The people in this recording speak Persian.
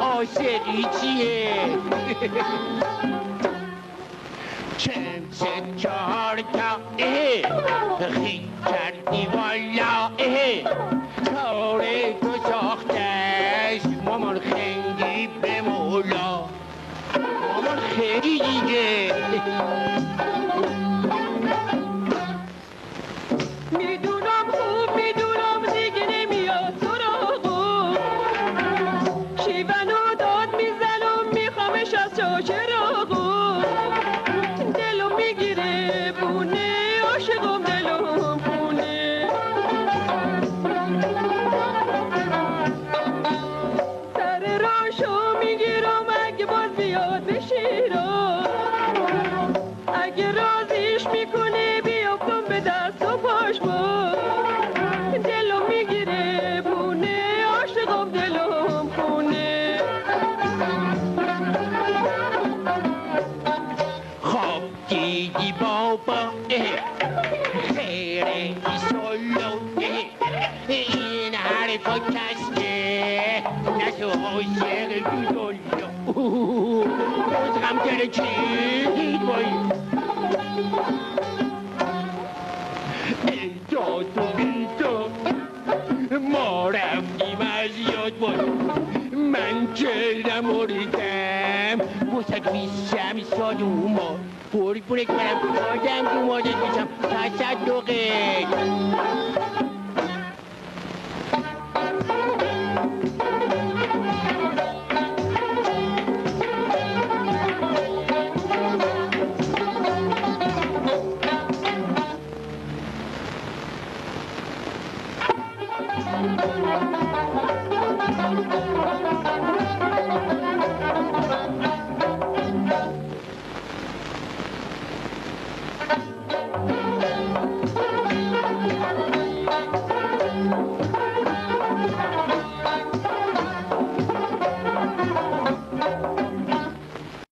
عاشقی چیه؟ چند چهار تا خیلی کردی والا کار تو ساختش مامان خنگی به مولا مامان خیلی دیگه میدونم خوب میدونم دیگه نمیاد سراغو شیونو داد میزنم میخوامش از چراغو دلو میگیره بونه عاشقم دلم بونه سر راشو میگیرم اگه باز بیاد بشیرم اگه رازیش میکنه بیافتم به دست و پاش با دلو میگیره بونه عاشقم دلم خونه خواب دیدی بابا خیره ایسالو این حرفا کسته نشو عاشق بیدالو بازغم داره چی دید بایی داد و بیداد ما رفتیم از یاد باید من چه نموریدم بوسک میشم سادوما پوری کنم آدم دو مادت میشم تصدقه